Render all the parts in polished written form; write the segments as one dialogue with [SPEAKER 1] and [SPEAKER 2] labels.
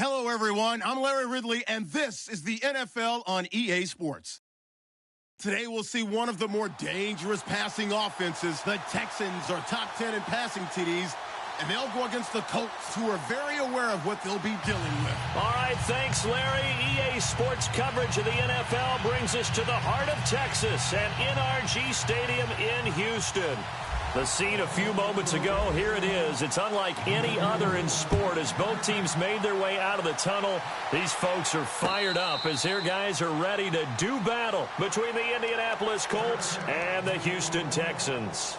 [SPEAKER 1] Hello, everyone. I'm Larry Ridley, and this is the NFL on EA Sports. Today, we'll see one of the more dangerous passing offenses. The Texans are top 10 in passing TDs, and they'll go against the Colts, who are very aware of what they'll be dealing with.
[SPEAKER 2] All right, thanks, Larry. EA Sports coverage of the NFL brings us to the heart of Texas at NRG Stadium in Houston. The scene a few moments ago, here it is. It's unlike any other in sport as both teams made their way out of the tunnel. These folks are fired up as their guys are ready to do battle between the Indianapolis Colts and the Houston Texans.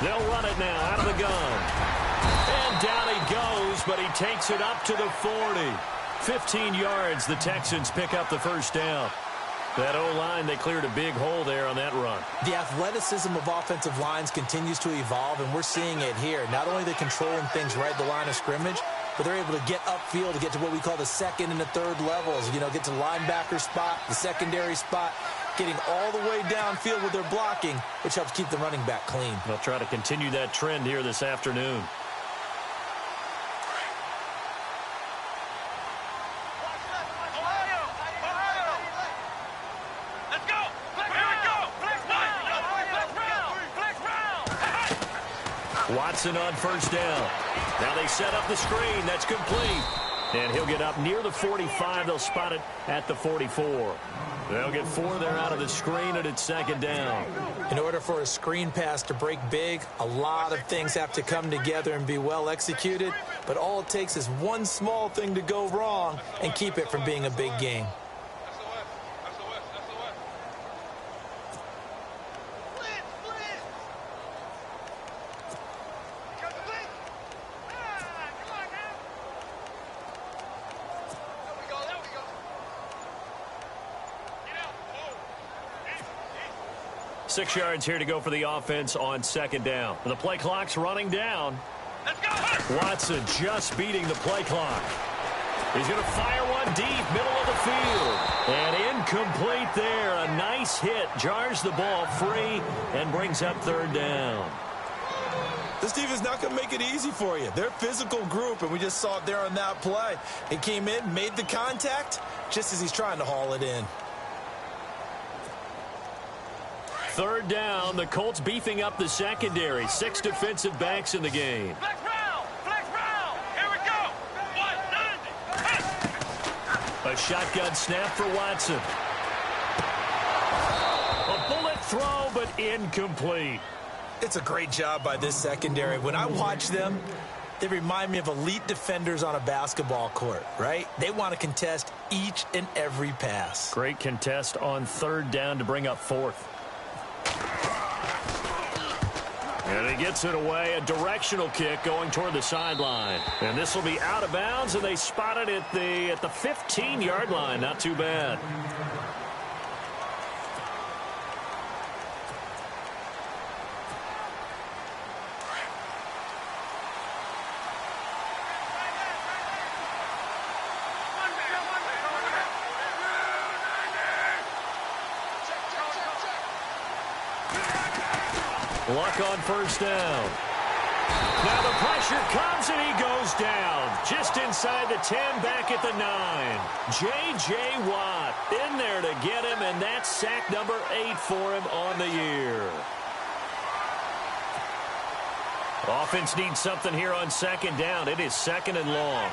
[SPEAKER 2] They'll run it now out of the gun. And down he goes, but he takes it up to the 40. 15 yards, the Texans pick up the first down. That O-line, they cleared a big hole there on that run.
[SPEAKER 3] The athleticism of offensive lines continues to evolve, and we're seeing it here. Not only are they controlling things right at the line of scrimmage, but they're able to get upfield to get to what we call the second and the third levels. You know, get to linebacker spot, the secondary spot, getting all the way downfield with their blocking, which helps keep the running back clean.
[SPEAKER 2] They'll try to continue that trend here this afternoon. Watson on first down. Now they set up the screen. That's complete. And he'll get up near the 45. They'll spot it at the 44. They'll get 4 there out of the screen, and it's second down.
[SPEAKER 3] In order for a screen pass to break big, a lot of things have to come together and be well executed. But all it takes is one small thing to go wrong and keep it from being a big game.
[SPEAKER 2] Six yards here to go for the offense on second down. The play clock's running down. Let's go! Watson just beating the play clock. He's going to fire one deep, middle of the field. And incomplete there. A nice hit. Jars the ball free and brings up third down.
[SPEAKER 4] This defense not going to make it easy for you. They're a physical group, and we just saw it there on that play. He came in, made the contact, just as he's trying to haul it in.
[SPEAKER 2] Third down, the Colts beefing up the secondary. 6 defensive backs in the game.
[SPEAKER 5] Flex round, here we go. 190.
[SPEAKER 2] A shotgun snap for Watson. A bullet throw, but incomplete.
[SPEAKER 3] It's a great job by this secondary. When I watch them, they remind me of elite defenders on a basketball court, right? They want to contest each and every pass.
[SPEAKER 2] Great contest on third down to bring up fourth. And he gets it away, a directional kick going toward the sideline. And this will be out of bounds, and they spot it at the 15-yard line. Not too bad. Luck on first down. Now the pressure comes, and he goes down. Just inside the 10, back at the 9. J.J. Watt in there to get him, and that's sack number 8 for him on the year. Offense needs something here on second down. It is second and long.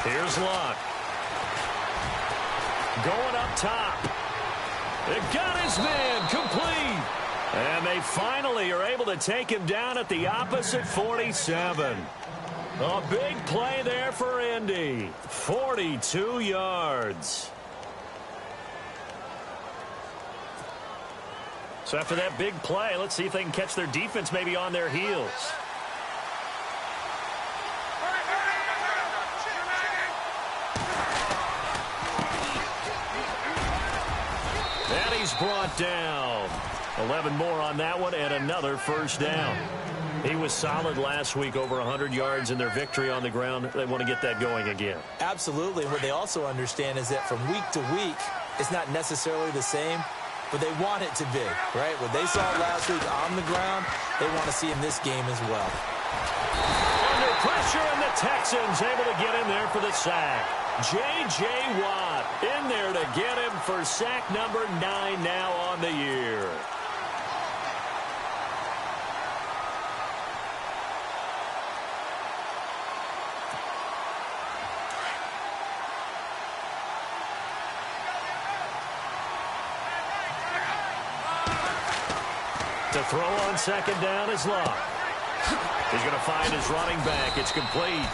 [SPEAKER 2] Here's Luck. Going up top. It got his man complete. And they finally are able to take him down at the opposite 47. A big play there for Indy. 42 yards. So after that big play, let's see if they can catch their defense maybe on their heels. And he's brought down. 11 more on that one and another first down. He was solid last week, over 100 yards in their victory on the ground. They want to get that going again.
[SPEAKER 3] Absolutely. What they also understand is that from week to week, it's not necessarily the same, but they want it to be, right? What they saw last week on the ground, they want to see in this game as well.
[SPEAKER 2] Under pressure, and the Texans able to get in there for the sack. J.J. Watt in there to get him for sack number 9 now on the year. To throw on second down is Locke. He's going to find his running back. It's complete.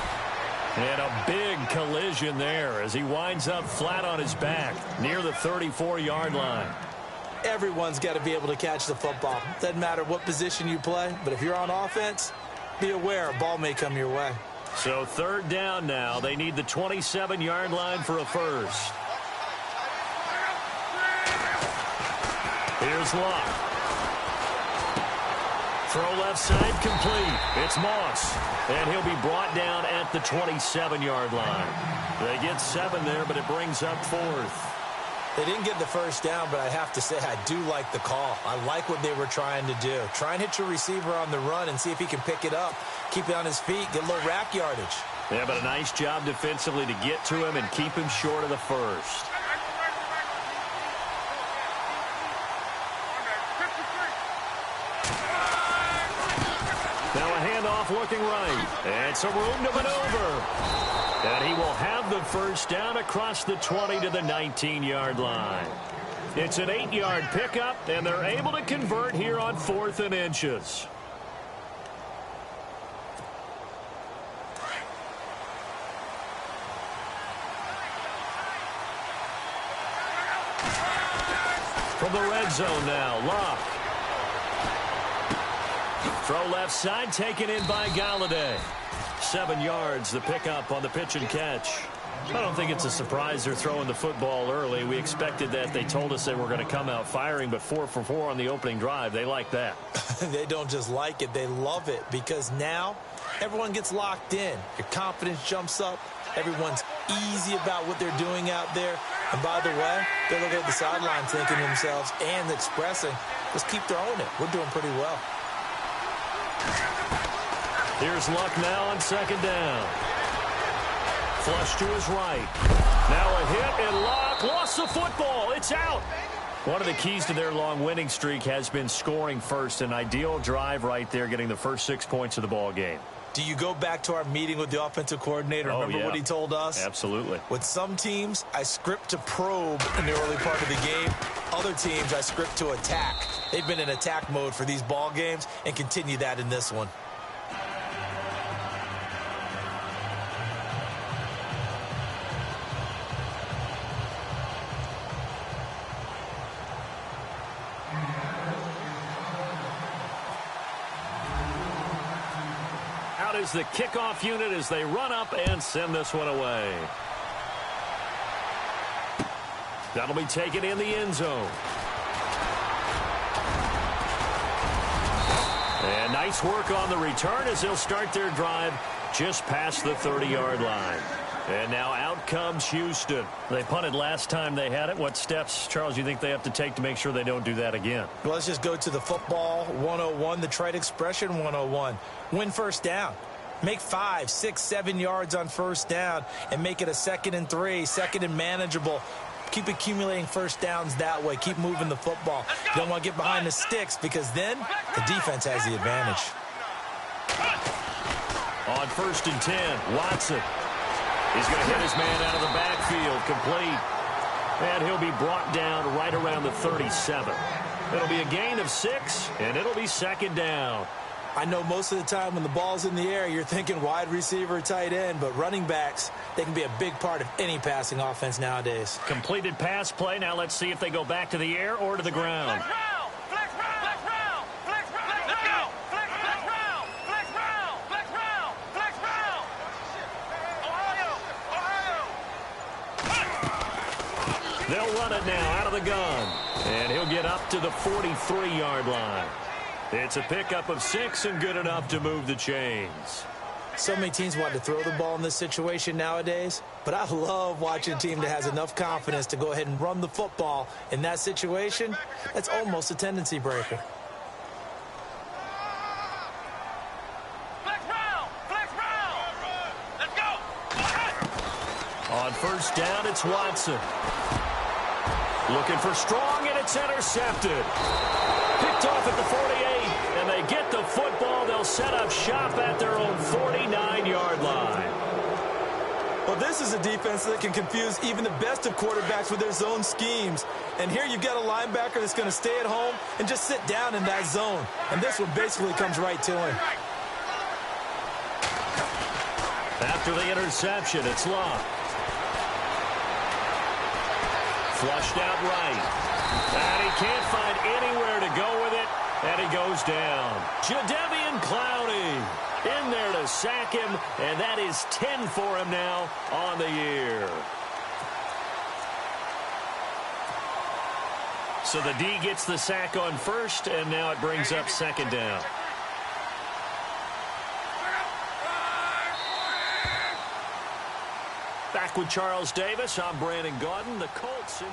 [SPEAKER 2] And a big collision there as he winds up flat on his back near the 34-yard line.
[SPEAKER 3] Everyone's got to be able to catch the football. Doesn't matter what position you play, but if you're on offense, be aware a ball may come your way.
[SPEAKER 2] So third down now. They need the 27-yard line for a first. Here's Locke. Throw left side complete. It's Moss. And he'll be brought down at the 27-yard line. They get 7 there, but it brings up 4th.
[SPEAKER 3] They didn't get the first down, but I have to say I do like the call. I like what they were trying to do. Try and hit your receiver on the run and see if he can pick it up. Keep it on his feet. Get a little rack yardage.
[SPEAKER 2] Yeah, but a nice job defensively to get to him and keep him short of the first. Now a handoff looking right. And some room to maneuver. And he will have the first down across the 20 to the 19-yard line. It's an 8-yard pickup, and they're able to convert here on 4th and inches. From the red zone now, Locke. Throw left side, taken in by Galladay. 7 yards, the pickup on the pitch and catch. I don't think it's a surprise they're throwing the football early. We expected that. They told us they were going to come out firing, but 4 for 4 on the opening drive. They like that.
[SPEAKER 3] They don't just like it, they love it, because now everyone gets locked in. Your confidence jumps up. Everyone's easy about what they're doing out there. And by the way, they're looking at the sideline thinking to themselves and expressing, let's keep throwing it. We're doing pretty well.
[SPEAKER 2] Here's Luck now on second down. Flush to his right. Now a hit, and Luck lost the football. It's out. One of the keys to their long winning streak has been scoring first. An ideal drive right there, getting the first 6 points of the ball game.
[SPEAKER 3] Do you go back to our meeting with the offensive coordinator? Remember what he told us?
[SPEAKER 2] Absolutely.
[SPEAKER 3] With some teams, I script to probe in the early part of the game. Other teams, I script to attack. They've been in attack mode for these ball games and continue that in this one.
[SPEAKER 2] Out is the kickoff unit as they run up and send this one away. That'll be taken in the end zone. And nice work on the return as they'll start their drive just past the 30-yard line. And now out comes Houston. They punted last time they had it. What steps, Charles, you think they have to take to make sure they don't do that again?
[SPEAKER 3] Well, let's just go to the football 101, the trite expression 101. Win first down. Make 5, 6, 7 yards on first down and make it a 2nd and 3, 2nd and manageable. Keep accumulating first downs that way. Keep moving the football. You don't want to get behind the sticks because then the defense has the advantage.
[SPEAKER 2] On 1st and 10, Watson. He's going to hit his man out of the backfield, complete. And he'll be brought down right around the 37. It'll be a gain of 6, and it'll be 2nd down.
[SPEAKER 3] I know most of the time when the ball's in the air, you're thinking wide receiver, tight end, but running backs, they can be a big part of any passing offense nowadays.
[SPEAKER 2] Completed pass play. Now let's see if they go back to the air or to the ground. They'll run it now out of the gun. And he'll get up to the 43-yard line. It's a pickup of 6 and good enough to move the chains.
[SPEAKER 3] So many teams want to throw the ball in this situation nowadays, but I love watching a team that has enough confidence to go ahead and run the football in that situation. That's almost a tendency breaker.
[SPEAKER 5] Let's go.
[SPEAKER 2] On first down, it's Watson. Looking for Strong, and it's intercepted. Picked off at the 48, and they get the football. They'll set up shop at their own 49-yard line.
[SPEAKER 4] Well, this is a defense that can confuse even the best of quarterbacks with their zone schemes. And here you've got a linebacker that's going to stay at home and just sit down in that zone. And this one basically comes right to him.
[SPEAKER 2] After the interception, it's Love. Flushed out right. And he can't find anywhere to go with it, and he goes down. Jadeveon Clowney in there to sack him, and that is 10 for him now on the year. So the D gets the sack on first, and now it brings up second down. Back with Charles Davis, I'm Brandon Gaudin. The Colts in...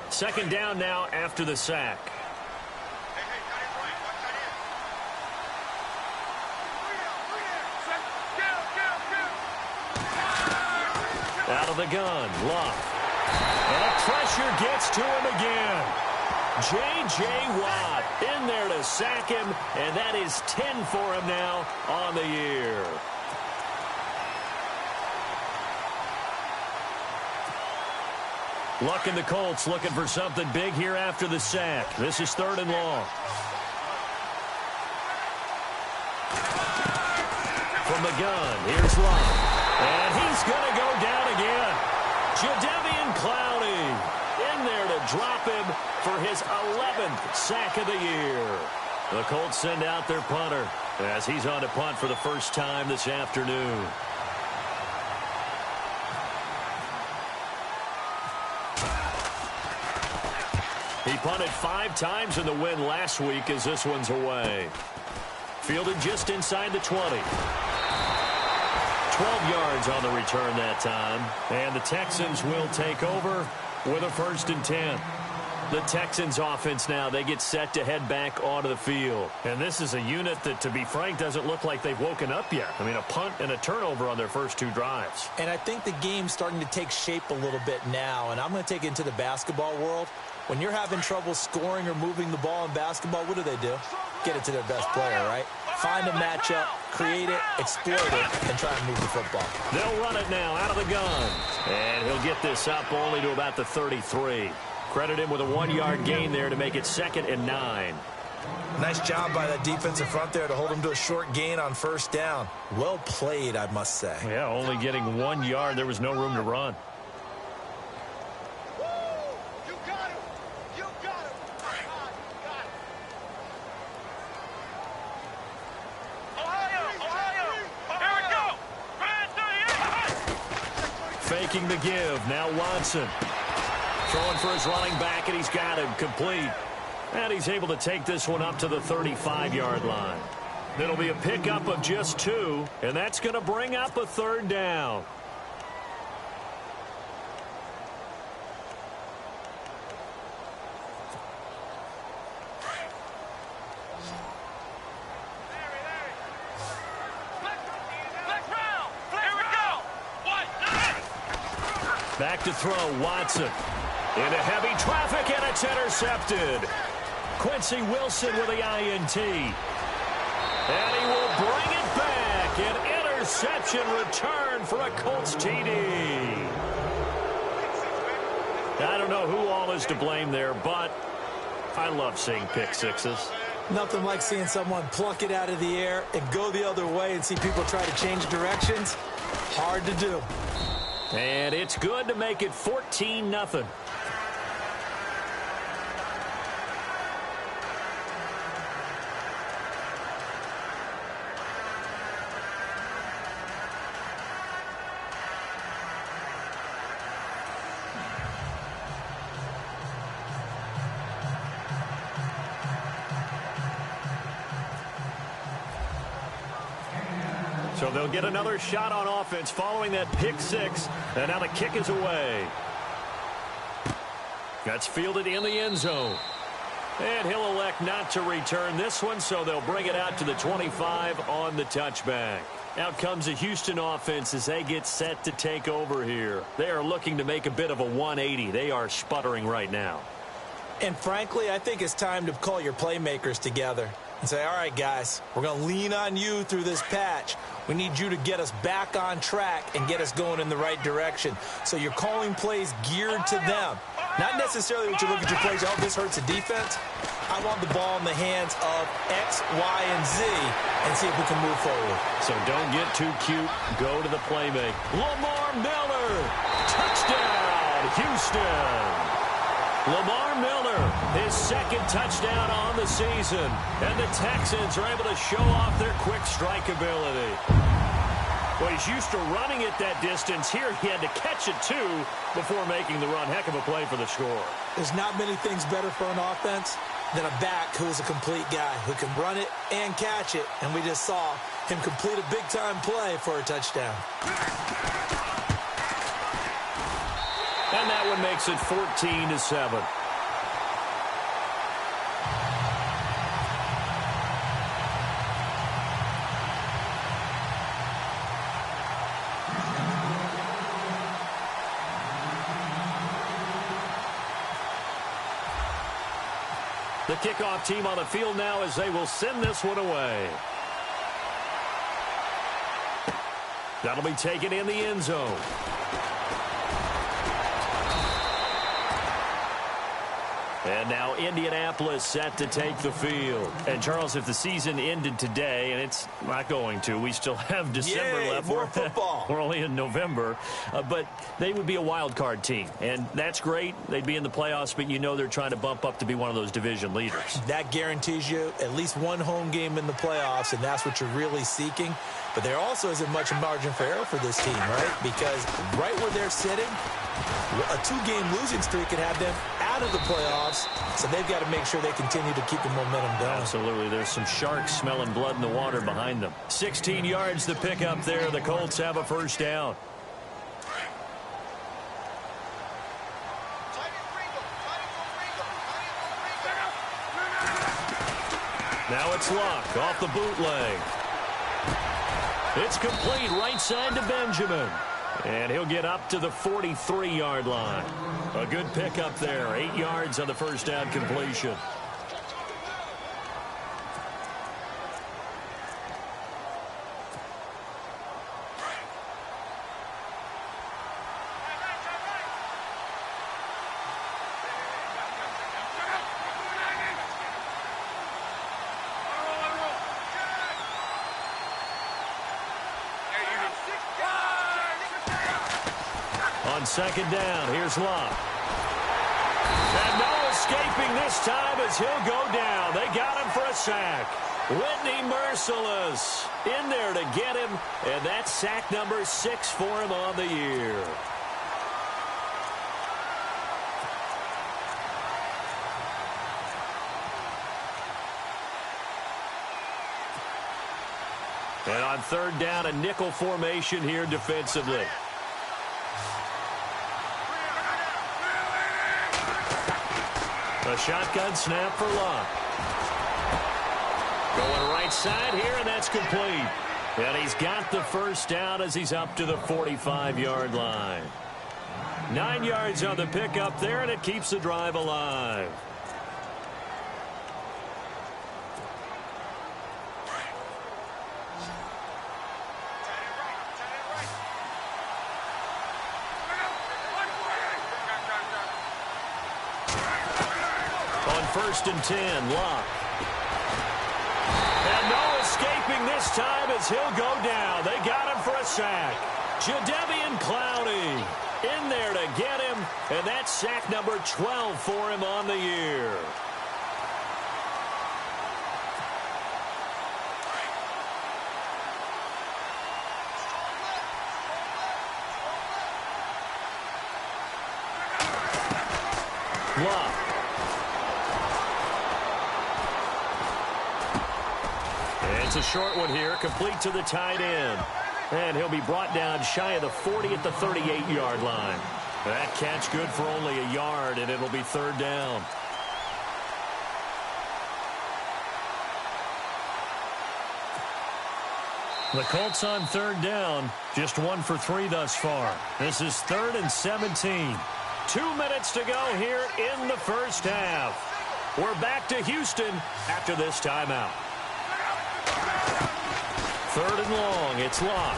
[SPEAKER 2] Second down now after the sack. Out of the gun, Love. And pressure gets to him again. J.J. Watt in there to sack him, and that is 10 for him now on the year. Luck in the Colts looking for something big here after the sack. This is 3rd and long. From the gun, here's Love. And he's going to go down again. Jadeveon Clowney in there to drop him for his 11th sack of the year. The Colts send out their punter as he's on to punt for the first time this afternoon. He punted 5 times in the win last week as this one's away. Fielded just inside the 20. 12 yards on the return that time. And the Texans will take over with a 1st and 10. The Texans offense now, they get set to head back onto the field. And this is a unit that, to be frank, doesn't look like they've woken up yet. I mean, a punt and a turnover on their first 2 drives.
[SPEAKER 3] And I think the game's starting to take shape a little bit now. And I'm going to take it into the basketball world. When you're having trouble scoring or moving the ball in basketball, what do? Get it to their best player, right? Find a matchup, create it, exploit it, and try and move the football.
[SPEAKER 2] They'll run it now out of the gun. And he'll get this up only to about the 33. Credit him with a 1-yard gain there to make it 2nd and 9.
[SPEAKER 4] Nice job by that defensive front there to hold him to a short gain on first down. Well played, I must say.
[SPEAKER 2] Yeah, only getting 1 yard. There was no room to run. Faking the give. Now Watson. Throwing for his running back, and he's got him complete. And he's able to take this one up to the 35-yard line. It'll be a pickup of just 2, and that's going to bring up a 3rd down. Back to throw, Watson. Into heavy traffic, and it's intercepted. Quincy Wilson with the INT. And he will bring it back. An interception return for a Colts TD. I don't know who all is to blame there, but I love seeing pick sixes.
[SPEAKER 3] Nothing like seeing someone pluck it out of the air and go the other way and see people try to change directions. Hard to do.
[SPEAKER 2] And it's good to make it 14-0. So they'll get another shot on offense following that pick six. And now the kick is away. That's fielded in the end zone. And he'll elect not to return this one, so they'll bring it out to the 25 on the touchback. Out comes the Houston offense as they get set to take over here. They are looking to make a bit of a 180. They are sputtering right now.
[SPEAKER 3] And frankly, I think it's time to call your playmakers together and say, all right, guys, we're going to lean on you through this patch. We need you to get us back on track and get us going in the right direction. So you're calling plays geared to them. Not necessarily what you look at your plays, oh, this hurts the defense. I want the ball in the hands of X, Y, and Z and see if we can move forward.
[SPEAKER 2] So don't get too cute. Go to the playmaker. Lamar Miller. Touchdown, Houston. Lamar Miller, his second touchdown on the season. And the Texans are able to show off their quick strike ability. Well, he's used to running it that distance. Here he had to catch it, too, before making the run. Heck of a play for the score.
[SPEAKER 3] There's not many things better for an offense than a back who is a complete guy who can run it and catch it. And we just saw him complete a big-time play for a touchdown.
[SPEAKER 2] And that one makes it 14-7. The kickoff team on the field now as they will send this one away. That'll be taken in the end zone. And now Indianapolis set to take the field. And, Charles, if the season ended today, and it's not going to, we still have December left.
[SPEAKER 3] More football.
[SPEAKER 2] We're only in November. But they would be a wild card team. And that's great. They'd be in the playoffs, but you know they're trying to bump up to be one of those division leaders.
[SPEAKER 3] That guarantees you at least one home game in the playoffs, and that's what you're really seeking. But there also isn't much margin for error for this team, right? Because right where they're sitting, a two-game losing streak could have them out of the playoffs, so they've got to make sure they continue to keep the momentum going.
[SPEAKER 2] Absolutely. There's some sharks smelling blood in the water behind them. 16 yards to pick up there. The Colts have a first down. Now it's Luck off the bootleg. It's complete right side to Benjamin. And he'll get up to the 43-yard line. A good pickup there. 8 yards on the first down completion. On second down, here's Luck. And no escaping this time as he'll go down. They got him for a sack. Whitney Merciless in there to get him, and that's sack number 6 for him on the year. And on third down, a nickel formation here defensively. A shotgun snap for Luck. Going right side here, and that's complete. And he's got the first down as he's up to the 45-yard line. 9 yards on the pickup there, and it keeps the drive alive. First and 10, Luck. And no escaping this time as he'll go down. They got him for a sack. Jadeveon Clowney in there to get him, and that's sack number 12 for him on the year. It's a short one here, complete to the tight end. And he'll be brought down shy of the 40 at the 38-yard line. That catch good for only a yard, and it'll be third down. The Colts on third down, just 1 for 3 thus far. This is 3rd and 17. 2 minutes to go here in the first half. We're back to Houston after this timeout. 3rd and long, it's Locke.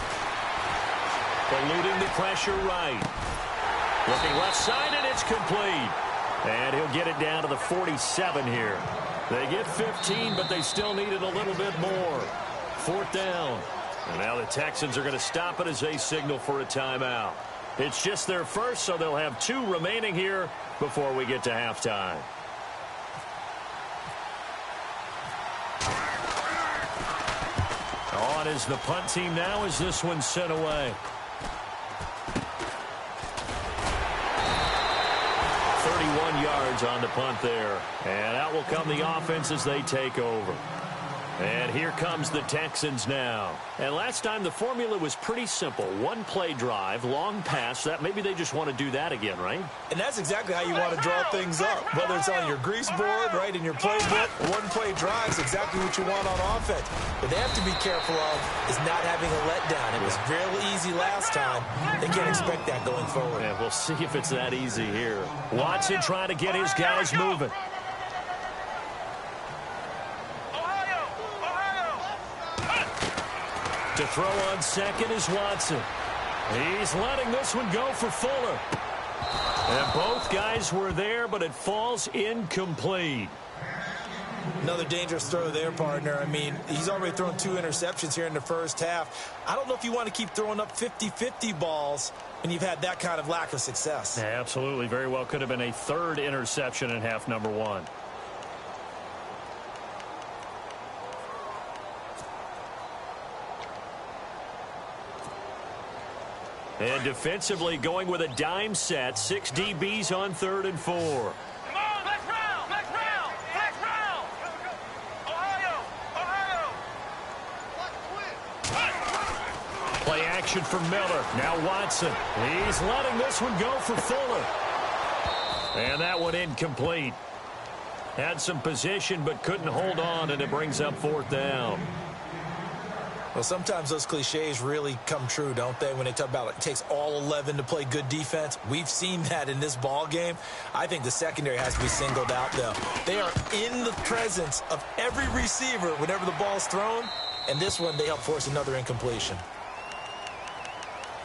[SPEAKER 2] Eluding the pressure right. Looking left side, and it's complete. And he'll get it down to the 47 here. They get 15, but they still needed a little bit more. 4th down. And now the Texans are going to stop it as they signal for a timeout. It's just their first, so they'll have 2 remaining here before we get to halftime. On is the punt team now as this one's sent away. 31 yards on the punt there. And out will come the offense as they take over. And here comes the Texans now. And last time the formula was pretty simple. 1-play drive, long pass. That maybe they just want to do that again, right?
[SPEAKER 4] And that's exactly how you want to draw things up. Whether it's on your grease board, right, in your playbook, 1-play drive is exactly what you want on offense. What they have to be careful of is not having a letdown. It was real easy last time. They can't expect that going forward.
[SPEAKER 2] Yeah, we'll see if it's that easy here. Watson trying to get his guys moving. To throw on second is Watson. He's letting this one go for Fuller. And both guys were there, but it falls incomplete.
[SPEAKER 4] Another dangerous throw there, partner. I mean, he's already thrown 2 interceptions here in the first half. I don't know if you want to keep throwing up 50-50 balls when you've had that kind of lack of success.
[SPEAKER 2] Yeah, absolutely. Very well could have been a 3rd interception in half number 1. And defensively going with a dime set. 6 DBs on 3rd and 4.
[SPEAKER 5] Come on, let's round, let's round, let's round. Ohio.
[SPEAKER 2] Play action for Miller. Now Watson. He's letting this one go for Fuller. And that one incomplete. Had some position but couldn't hold on, and it brings up 4th down.
[SPEAKER 4] Well, sometimes those cliches really come true, don't they, when they talk about it takes all 11 to play good defense. We've seen that in this ball game. I think the secondary has to be singled out, though. They are in the presence of every receiver whenever the ball's thrown, and this one they help force another incompletion.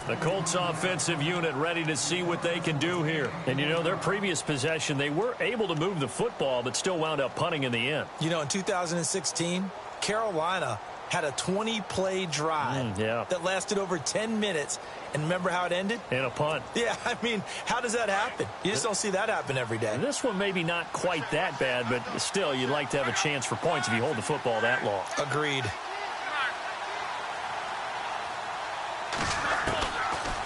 [SPEAKER 2] The Colts offensive unit ready to see what they can do here. And, you know, their previous possession, they were able to move the football but still wound up punting in the end.
[SPEAKER 4] You know, in 2016, Carolina had a 20-play drive that lasted over 10 minutes. And remember how it ended?
[SPEAKER 2] In a punt.
[SPEAKER 4] Yeah, I mean, how does that happen? You just don't see that happen every day.
[SPEAKER 2] And this one maybe not quite that bad, but still, you'd like to have a chance for points if you hold the football that long.
[SPEAKER 4] Agreed.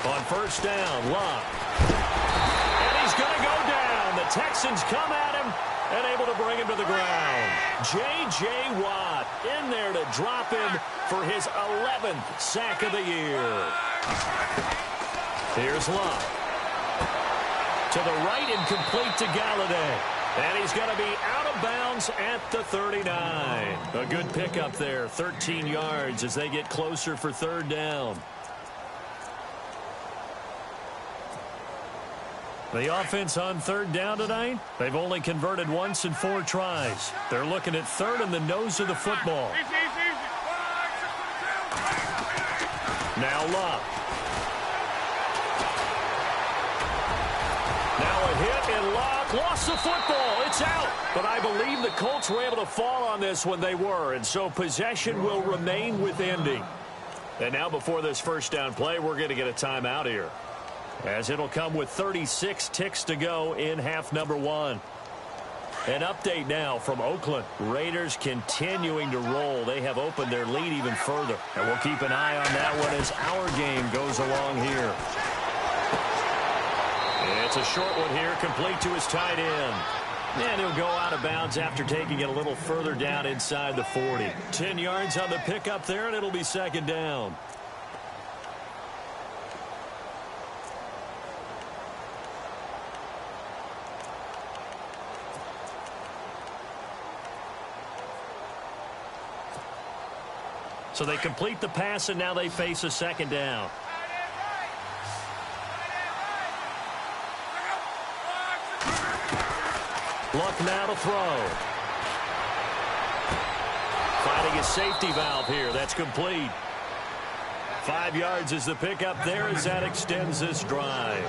[SPEAKER 2] On 1st down, Locke. And he's going to go down. The Texans come at him and able to bring him to the ground. J.J. Watt in there to drop him for his 11th sack of the year. Here's Locke. To the right and complete to Galladay. And he's going to be out of bounds at the 39. A good pickup there, 13 yards as they get closer for 3rd down. The offense on 3rd down tonight, they've only converted once in 4 tries. They're looking at 3rd in the nose of the football. Now Locke. Now a hit, and Locke lost the football. It's out. But I believe the Colts were able to fall on this when they were, and so possession will remain with Indy. And now before this 1st down play, we're going to get a timeout here, as it'll come with 36 ticks to go in half number 1. An update now from Oakland. Raiders continuing to roll. They have opened their lead even further. And we'll keep an eye on that one as our game goes along here. It's a short one here, complete to his tight end. And he'll go out of bounds after taking it a little further down inside the 40. 10 yards on the pickup there, and it'll be second down. So they complete the pass, and now they face a second down. Luck now to throw. Finding a safety valve here. That's complete. 5 yards is the pickup there as that extends this drive.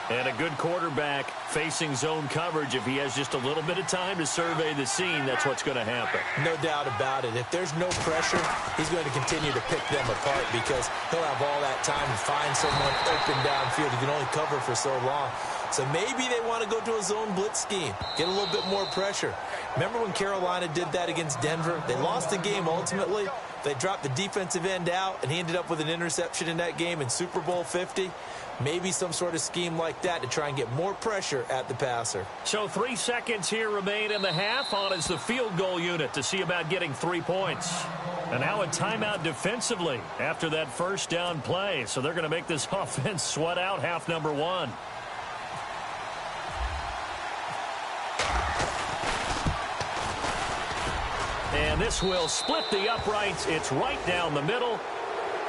[SPEAKER 2] And a good quarterback facing zone coverage. If he has just a little bit of time to survey the scene, that's what's going to happen.
[SPEAKER 3] No doubt about it. If there's no pressure, he's going to continue to pick them apart because he'll have all that time to find someone open downfield. He can only cover for so long. So maybe they want to go to a zone blitz scheme, get a little bit more pressure. Remember when Carolina did that against Denver? They lost the game ultimately. They dropped the defensive end out, and he ended up with an interception in that game in Super Bowl 50. Maybe some sort of scheme like that to try and get more pressure at the passer.
[SPEAKER 2] So 3 seconds here remain in the half. On is the field goal unit to see about getting 3 points. And now a timeout defensively after that first down play. So they're going to make this offense sweat out half number 1. And this will split the uprights. It's right down the middle.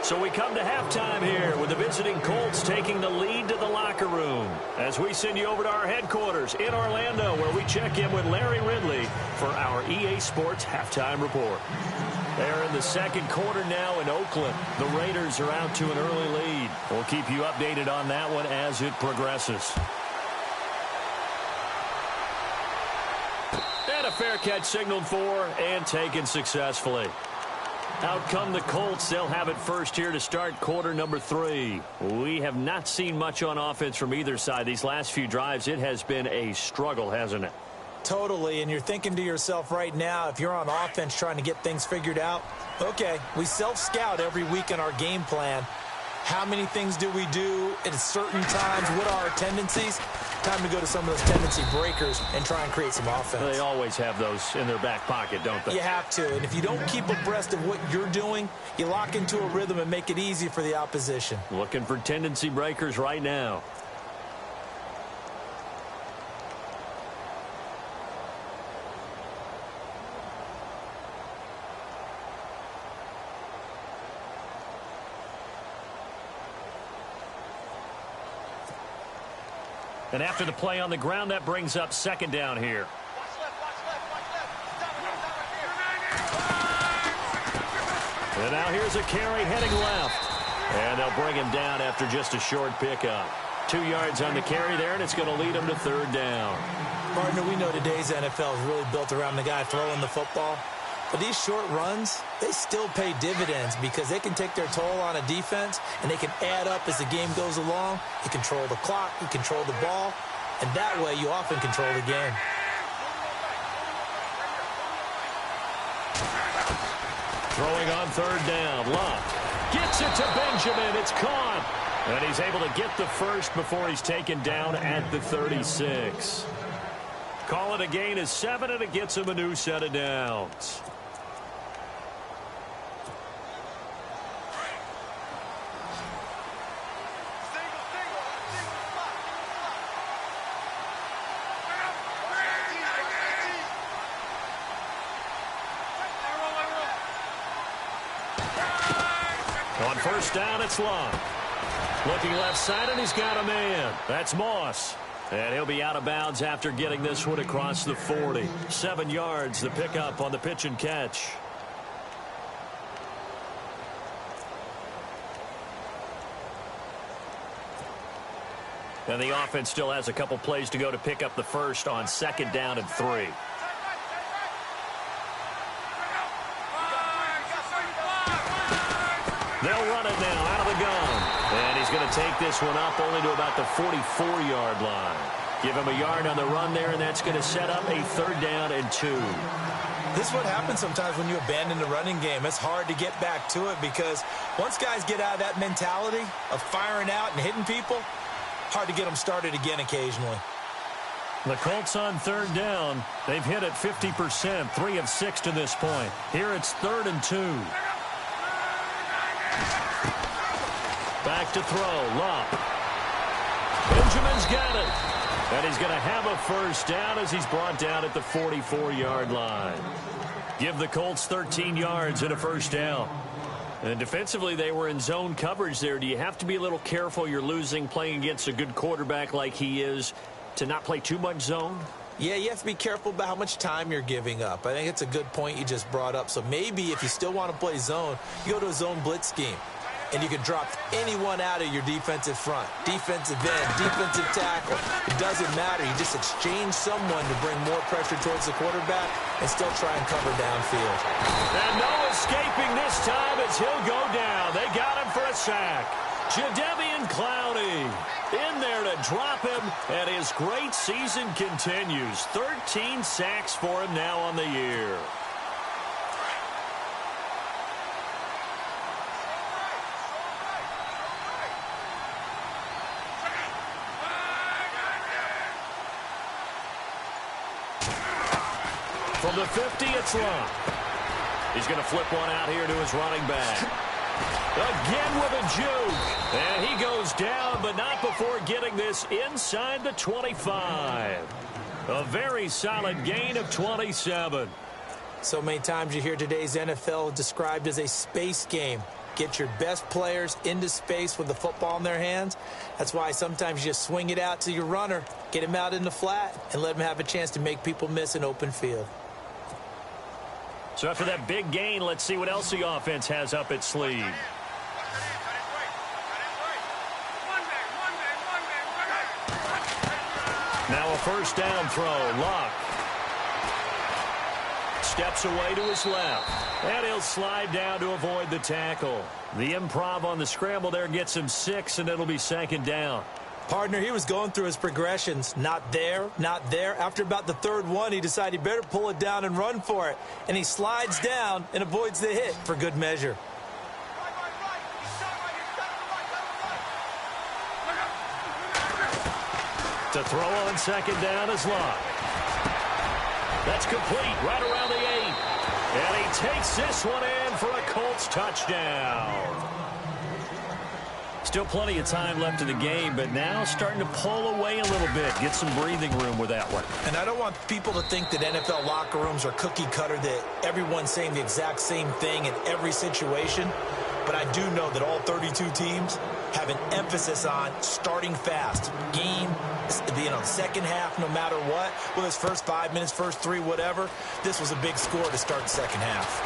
[SPEAKER 2] So we come to halftime here with the visiting Colts taking the lead to the locker room as we send you over to our headquarters in Orlando where we check in with Larry Ridley for our EA Sports Halftime Report. They're in the second quarter now in Oakland. The Raiders are out to an early lead. We'll keep you updated on that one as it progresses. And a fair catch signaled for and taken successfully. Out come the Colts. They'll have it first here to start quarter number 3. We have not seen much on offense from either side. These last few drives, it has been a struggle, hasn't it?
[SPEAKER 3] Totally, and you're thinking to yourself right now, if you're on offense trying to get things figured out, okay, we self-scout every week in our game plan. How many things do we do at certain times? What are our tendencies? Time to go to some of those tendency breakers and try and create some offense.
[SPEAKER 2] They always have those in their back pocket, don't they?
[SPEAKER 3] You have to, and if you don't keep abreast of what you're doing, you lock into a rhythm and make it easy for the opposition.
[SPEAKER 2] Looking for tendency breakers right now. And after the play on the ground, that brings up second down here. And now here's a carry heading left. And they'll bring him down after just a short pickup. 2 yards on the carry there, and it's going to lead him to third down.
[SPEAKER 3] Partner, we know today's NFL is really built around the guy throwing the football. But these short runs, they still pay dividends because they can take their toll on a defense and they can add up as the game goes along. You control the clock, you control the ball, and that way you often control the game.
[SPEAKER 2] Throwing on third down, Luck gets it to Benjamin. It's caught. And he's able to get the first before he's taken down at the 36. Call it a gain of 7, and it gets him a new set of downs. On first down, it's Luck. Looking left side, and he's got a man. That's Moss. And he'll be out of bounds after getting this one across the 40. 7 yards, the pickup on the pitch and catch. And the offense still has a couple plays to go to pick up the first on second down and 3. They'll run it now out of the gun. And he's going to take this one up only to about the 44-yard line. Give him a yard on the run there, and that's going to set up a third down and 2.
[SPEAKER 3] This is what happens sometimes when you abandon the running game. It's hard to get back to it because once guys get out of that mentality of firing out and hitting people, hard to get them started again occasionally.
[SPEAKER 2] The Colts on third down. They've hit it 50%, 3 of 6 to this point. Here it's 3rd and 2. Back to throw. Luck. Benjamin's got it. And he's going to have a first down as he's brought down at the 44-yard line. Give the Colts 13 yards and a first down. And defensively, they were in zone coverage there. Do you have to be a little careful? You're losing playing against a good quarterback like he is to not play too much zone?
[SPEAKER 3] Yeah, you have to be careful about how much time you're giving up. I think it's a good point you just brought up. So maybe if you still want to play zone, you go to a zone blitz scheme. And you can drop anyone out of your defensive front. Defensive end, defensive tackle. It doesn't matter. You just exchange someone to bring more pressure towards the quarterback and still try and cover downfield.
[SPEAKER 2] And no escaping this time as he'll go down. They got him for a sack. Jadeveon Clowney in there to drop him, and his great season continues. 13 sacks for him now on the year. From the 50, it's Luck. He's going to flip one out here to his running back. Again with a juke. And he goes down, but not before getting this inside the 25. A very solid gain of 27.
[SPEAKER 3] So many times you hear today's NFL described as a space game. Get your best players into space with the football in their hands. That's why sometimes you just swing it out to your runner, get him out in the flat, and let him have a chance to make people miss an open field.
[SPEAKER 2] So after that big gain, let's see what else the offense has up its sleeve. Now a first down throw. Luck steps away to his left. And he'll slide down to avoid the tackle. The improv on the scramble there gets him 6, and it'll be 2nd down.
[SPEAKER 3] Partner, he was going through his progressions. Not there, not there. After about the 3rd one, he decided he better pull it down and run for it. And he slides down and avoids the hit for good measure.
[SPEAKER 2] To throw on 2nd down is Luck. That's complete right around the 8. And he takes this one in for a Colts touchdown. Still plenty of time left in the game, but now starting to pull away a little bit. Get some breathing room with that one.
[SPEAKER 3] And I don't want people to think that NFL locker rooms are cookie cutter, that everyone's saying the exact same thing in every situation. But I do know that all 32 teams have an emphasis on starting fast. Game, second half, no matter what. Well, his first 5 minutes, first 3, whatever. This was a big score to start the second half.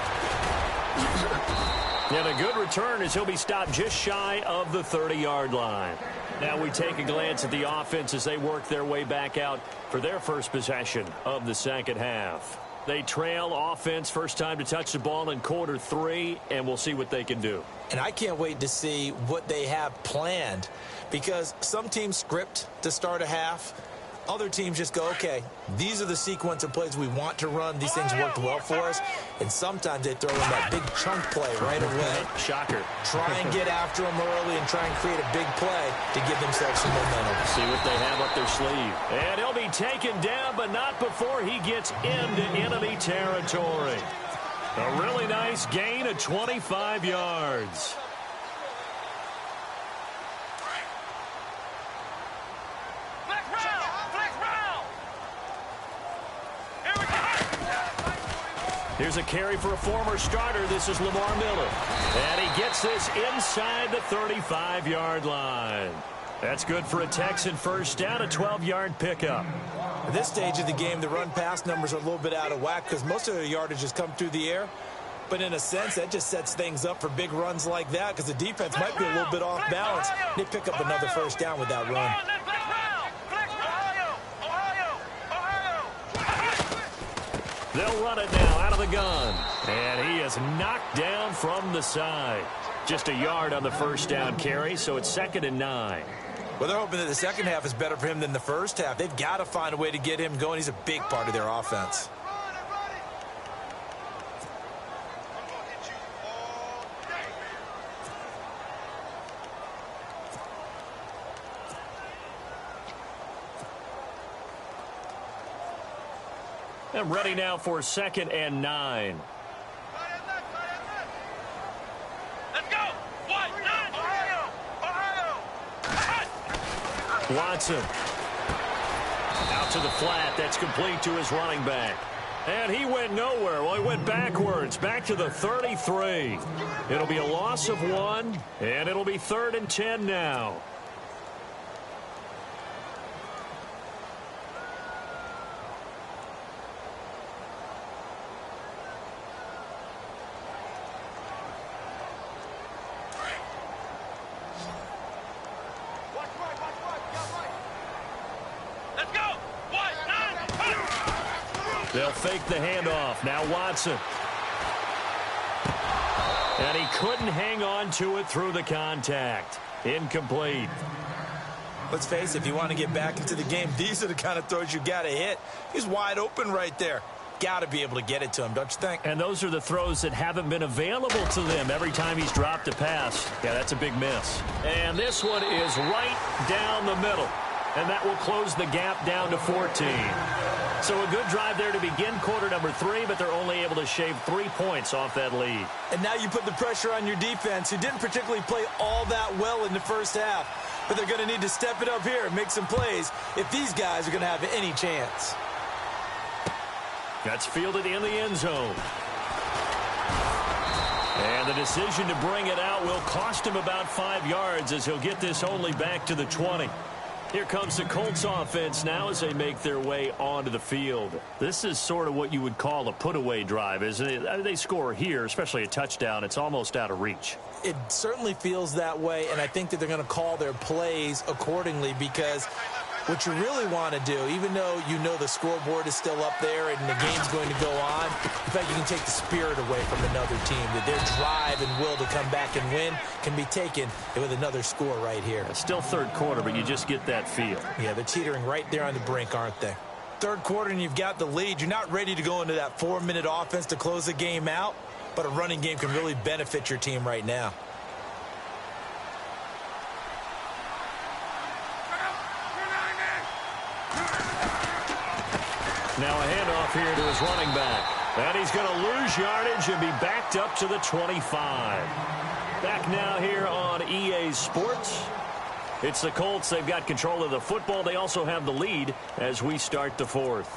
[SPEAKER 2] And a good return as he'll be stopped just shy of the 30-yard line. Now we take a glance at the offense as they work their way back out for their first possession of the second half. They trail offense, first time to touch the ball in quarter 3, and we'll see what they can do.
[SPEAKER 3] And I can't wait to see what they have planned, because some teams script to start a half. Other teams just go, okay, these are the sequence of plays we want to run. These things worked well for us. And sometimes they throw in that big chunk play right away.
[SPEAKER 2] Shocker.
[SPEAKER 3] Try and get after them early and try and create a big play to give themselves some momentum.
[SPEAKER 2] See what they have up their sleeve. And he'll be taken down, but not before he gets into enemy territory. A really nice gain of 25 yards. Here's a carry for a former starter. This is Lamar Miller. And he gets this inside the 35-yard line. That's good for a Texan first down, a 12-yard pickup.
[SPEAKER 3] At this stage of the game, the run-pass numbers are a little bit out of whack because most of their yardage has come through the air. But in a sense, that just sets things up for big runs like that because the defense might be a little bit off balance. They pick up another first down with that run.
[SPEAKER 2] They'll run it now out of the gun. And he is knocked down from the side. Just a yard on the first down carry, so it's 2nd and 9.
[SPEAKER 3] Well, they're hoping that the second half is better for him than the first half. They've got to find a way to get him going. He's a big part of their offense.
[SPEAKER 2] And ready now for 2nd and 9.
[SPEAKER 5] Let's go. 1-9. Ohio.
[SPEAKER 2] Watson. Out to the flat. That's complete to his running back. And he went nowhere. Well, he went backwards. Back to the 33. It'll be a loss of 1, and it'll be 3rd and 10 now.
[SPEAKER 5] Let's go. 1-9.
[SPEAKER 2] They'll fake the handoff. Now Watson. And he couldn't hang on to it through the contact. Incomplete.
[SPEAKER 4] Let's face it, if you want to get back into the game, these are the kind of throws you got to hit. He's wide open right there. Got to be able to get it to him, don't you think?
[SPEAKER 2] And those are the throws that haven't been available to them every time he's dropped a pass. Yeah, that's a big miss. And this one is right down the middle. And that will close the gap down to 14. So a good drive there to begin quarter number 3, but they're only able to shave 3 points off that lead.
[SPEAKER 4] And now you put the pressure on your defense, who didn't particularly play all that well in the first half. But they're going to need to step it up here and make some plays if these guys are going to have any chance.
[SPEAKER 2] That's fielded in the end zone. And the decision to bring it out will cost him about 5 yards as he'll get this only back to the 20. Here comes the Colts offense now as they make their way onto the field. This is sort of what you would call a put-away drive, isn't it? I mean, they score here, especially a touchdown. It's almost out of reach.
[SPEAKER 3] It certainly feels that way, and I think that they're going to call their plays accordingly because what you really want to do, even though you know the scoreboard is still up there and the game's going to go on, in fact, you can take the spirit away from another team, that their drive and will to come back and win can be taken with another score right here.
[SPEAKER 2] It's still third quarter, but you just get that feel.
[SPEAKER 3] Yeah, they're teetering right there on the brink, aren't they?
[SPEAKER 4] Third quarter and you've got the lead. You're not ready to go into that 4-minute offense to close the game out, but a running game can really benefit your team right now.
[SPEAKER 2] Now a handoff here to his running back. And he's going to lose yardage and be backed up to the 25. Back now here on EA Sports. It's the Colts. They've got control of the football. They also have the lead as we start the 4th.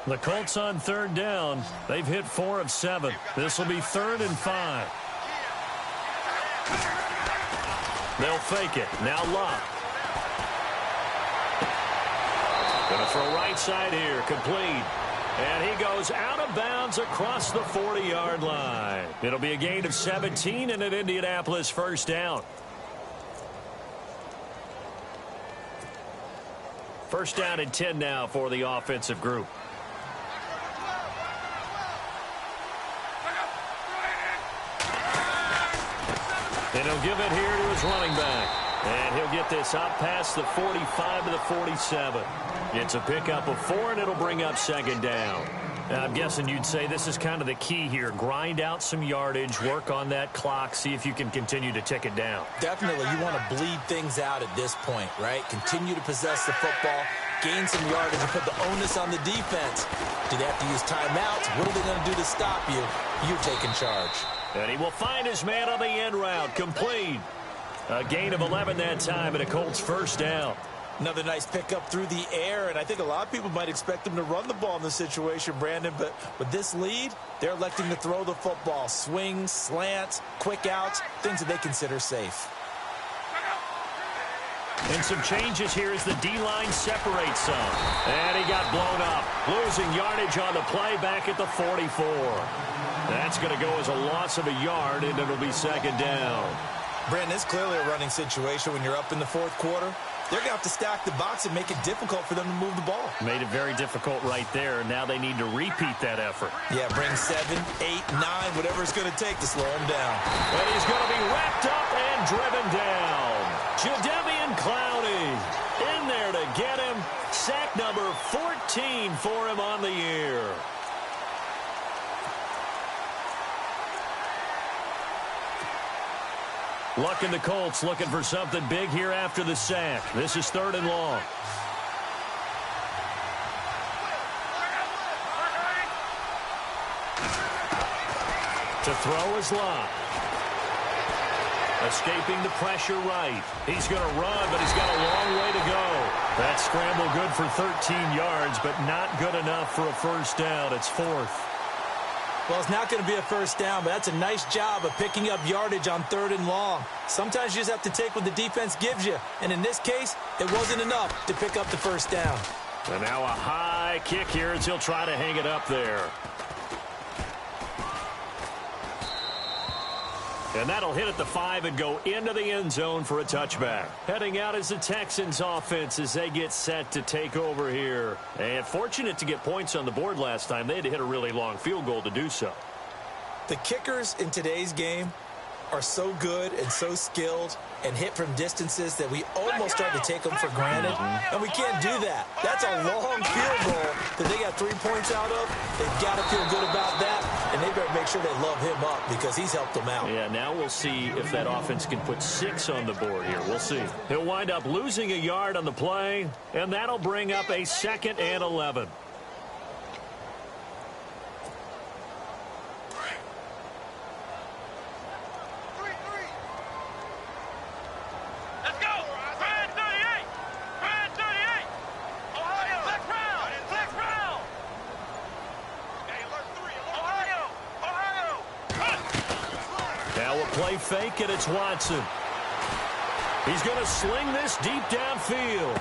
[SPEAKER 2] The Colts on 3rd down. They've hit 4 of 7. This will be 3rd and 5. They'll fake it. Now Locke. Going to throw right side here. Complete. And he goes out of bounds across the 40-yard line. It'll be a gain of 17 and an Indianapolis first down. First down and 10 now for the offensive group. And he'll give it here to his running back. And he'll get this up past the 45 to the 47. It's a pickup of 4, and it'll bring up 2nd down. Now, I'm guessing you'd say this is kind of the key here. Grind out some yardage, work on that clock, see if you can continue to tick it down.
[SPEAKER 3] Definitely, you want to bleed things out at this point, right? Continue to possess the football, gain some yardage, and put the onus on the defense. Do they have to use timeouts? What are they going to do to stop you? You take in charge.
[SPEAKER 2] And he will find his man on the end route. Complete. A gain of 11 that time, and a Colts first down.
[SPEAKER 4] Another nice pickup through the air, and I think a lot of people might expect them to run the ball in this situation, Brandon, but with this lead, they're electing to throw the football. Swings, slants, quick outs, things that they consider safe.
[SPEAKER 2] And some changes here as the D-line separates some. And he got blown up, losing yardage on the play back at the 44. That's going to go as a loss of a yard, and it'll be 2nd down.
[SPEAKER 4] Brandon, it's clearly a running situation when you're up in the 4th quarter. They're going to have to stack the box and make it difficult for them to move the ball.
[SPEAKER 2] Made it very difficult right there. Now they need to repeat that effort.
[SPEAKER 4] Yeah, bring 7, 8, 9, whatever it's going to take to slow him down.
[SPEAKER 2] And he's going to be wrapped up and driven down. Jadeveon Clowney in there to get him. Sack number 14 for him on the year. Luck and the Colts looking for something big here after the sack. This is 3rd and long. To throw is Locke. Escaping the pressure right. He's going to run, but he's got a long way to go. That scramble good for 13 yards, but not good enough for a first down. It's 4th.
[SPEAKER 3] Well, it's not going to be a first down, but that's a nice job of picking up yardage on 3rd and long. Sometimes you just have to take what the defense gives you, and in this case, it wasn't enough to pick up the first down.
[SPEAKER 2] And now a high kick here as he'll try to hang it up there. And that'll hit at the 5 and go into the end zone for a touchback. Heading out is the Texans offense as they get set to take over here. And fortunate to get points on the board last time. They had to hit a really long field goal to do so.
[SPEAKER 3] The kickers in today's game are so good and so skilled and hit from distances that we almost start to take them for granted. And we can't do that. That's a long field goal that they got 3 points out of. They've got to feel good about that, and they better make sure they love him up because he's helped them out.
[SPEAKER 2] Yeah, now we'll see if that offense can put 6 on the board here. We'll see. He'll wind up losing a yard on the play, and that'll bring up a 2nd and 11. Play fake, and it's Watson. He's going to sling this deep downfield.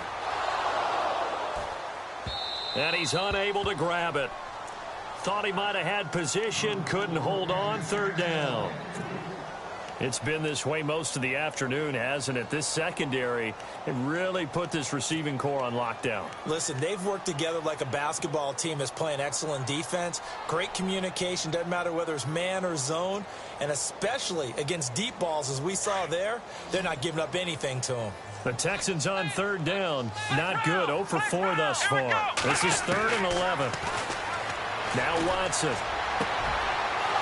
[SPEAKER 2] And he's unable to grab it. Thought he might have had position, couldn't hold on, 3rd down. It's been this way most of the afternoon, hasn't it? This secondary it really put this receiving core on lockdown.
[SPEAKER 3] Listen, they've worked together like a basketball team that's playing excellent defense. Great communication, doesn't matter whether it's man or zone. And especially against deep balls, as we saw there, they're not giving up anything to them.
[SPEAKER 2] The Texans on 3rd down. Not good. 0 for 4 thus far. This is 3rd and 11. Now Watson.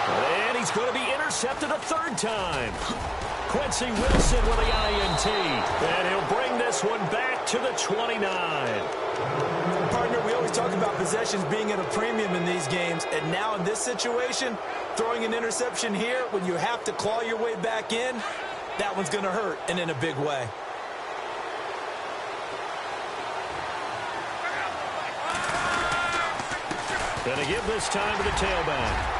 [SPEAKER 2] And he's going to be intercepted a 3rd time. Quincy Wilson with the INT. And he'll bring this one back to the 29.
[SPEAKER 3] Partner, we always talk about possessions being at a premium in these games. And now in this situation, throwing an interception here when you have to claw your way back in, that one's going to hurt, and in a big way.
[SPEAKER 2] Going to give this time to the tailback.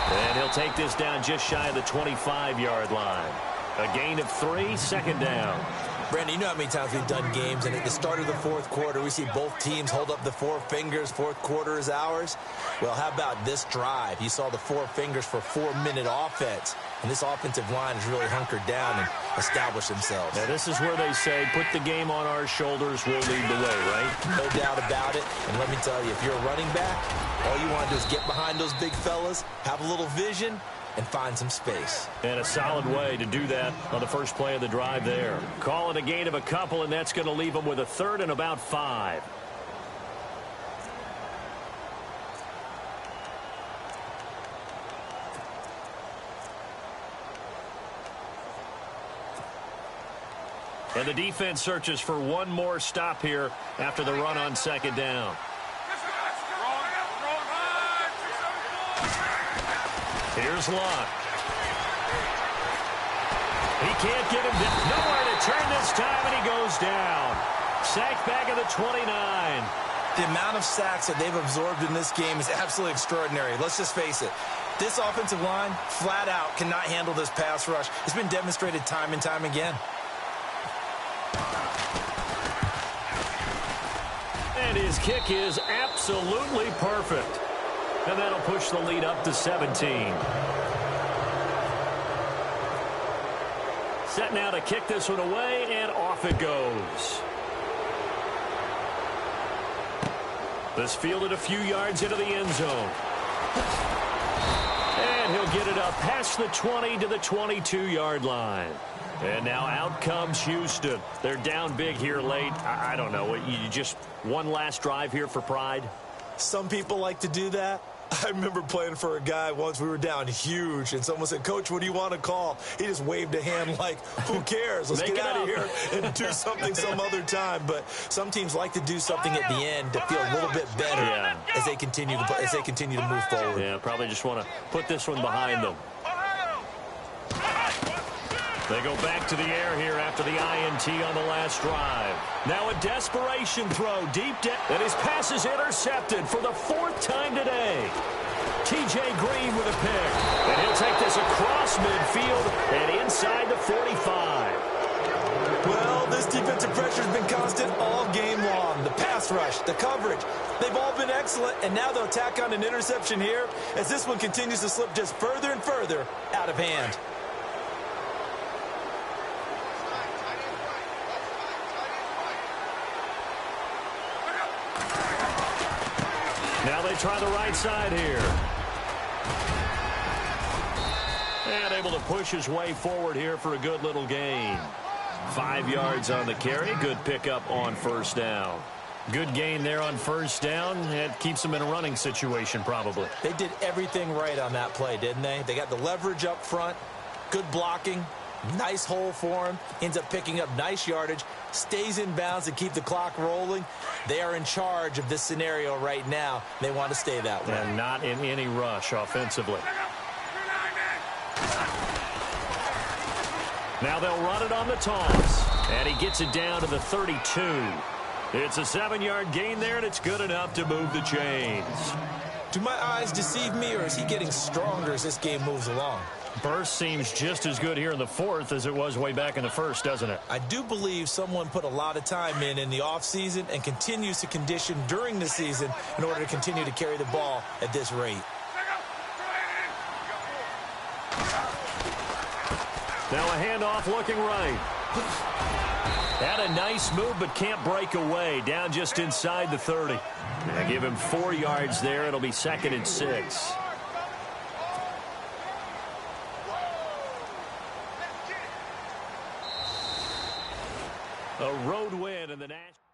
[SPEAKER 2] And he'll take this down just shy of the 25-yard line. A gain of 3, 2nd down.
[SPEAKER 3] Brandon, you know how many times we've done games, and at the start of the 4th quarter, we see both teams hold up the 4 fingers. 4th quarter is ours. Well, how about this drive? You saw the 4 fingers for 4-minute offense. And this offensive line has really hunkered down and established themselves.
[SPEAKER 2] Now, this is where they say, put the game on our shoulders, we'll lead the way, right?
[SPEAKER 3] No doubt about it. And let me tell you, if you're a running back, all you want to do is get behind those big fellas, have a little vision, and find some space.
[SPEAKER 2] And a solid way to do that on the first play of the drive there. Call it a gain of a couple, and that's going to leave them with a 3rd and about 5. And the defense searches for one more stop here after the run on 2nd down. Here's Locke. He can't get him down. Nowhere to turn this time, and he goes down. Sacked back at the 29.
[SPEAKER 3] The amount of sacks that they've absorbed in this game is absolutely extraordinary. Let's just face it. This offensive line, flat out, cannot handle this pass rush. It's been demonstrated time and time again.
[SPEAKER 2] And his kick is absolutely perfect. And that'll push the lead up to 17. Set now to kick this one away, and off it goes. This fielded a few yards into the end zone. And he'll get it up past the 20 to the 22-yard line. And now out comes Houston. They're down big here late. I don't know. You just one last drive here for pride?
[SPEAKER 3] Some people like to do that.
[SPEAKER 4] I remember playing for a guy once. We were down huge, and someone said, "Coach, what do you want to call?" He just waved a hand like, who cares? Let's get out of here and do something some other time. But some teams like to do something at the end to feel a little bit better as they continue to move forward.
[SPEAKER 2] Yeah, probably just want to put this one behind them. They go back to the air here after the INT on the last drive. Now a desperation throw deep down, and his pass is intercepted for the 4th time today. T.J. Green with a pick, and he'll take this across midfield and inside the 45.
[SPEAKER 4] Well, this defensive pressure has been constant all game long. The pass rush, the coverage, they've all been excellent, and now they'll tack on an interception here as this one continues to slip just further and further out of hand.
[SPEAKER 2] Now they try the right side here. And able to push his way forward here for a good little gain. 5 yards on the carry. Good pickup on first down. Good gain there on first down. It keeps them in a running situation probably.
[SPEAKER 3] They did everything right on that play, didn't they? They got the leverage up front, good blocking, nice hole for him, ends up picking up nice yardage, stays in bounds to keep the clock rolling. They are in charge of this scenario right now. They want to stay that way.
[SPEAKER 2] And not in any rush offensively. Now they'll run it on the toss. And he gets it down to the 32. It's a 7-yard gain there, and it's good enough to move the chains.
[SPEAKER 3] Do my eyes deceive me, or is he getting stronger as this game moves along?
[SPEAKER 2] Burst seems just as good here in the 4th as it was way back in the 1st, doesn't it?
[SPEAKER 3] I do believe someone put a lot of time in the offseason and continues to condition during the season in order to continue to carry the ball at this rate.
[SPEAKER 2] Now a handoff looking right. Had a nice move but can't break away. Down just inside the 30. Now give him 4 yards there. It'll be 2nd and 6. A road win in the national.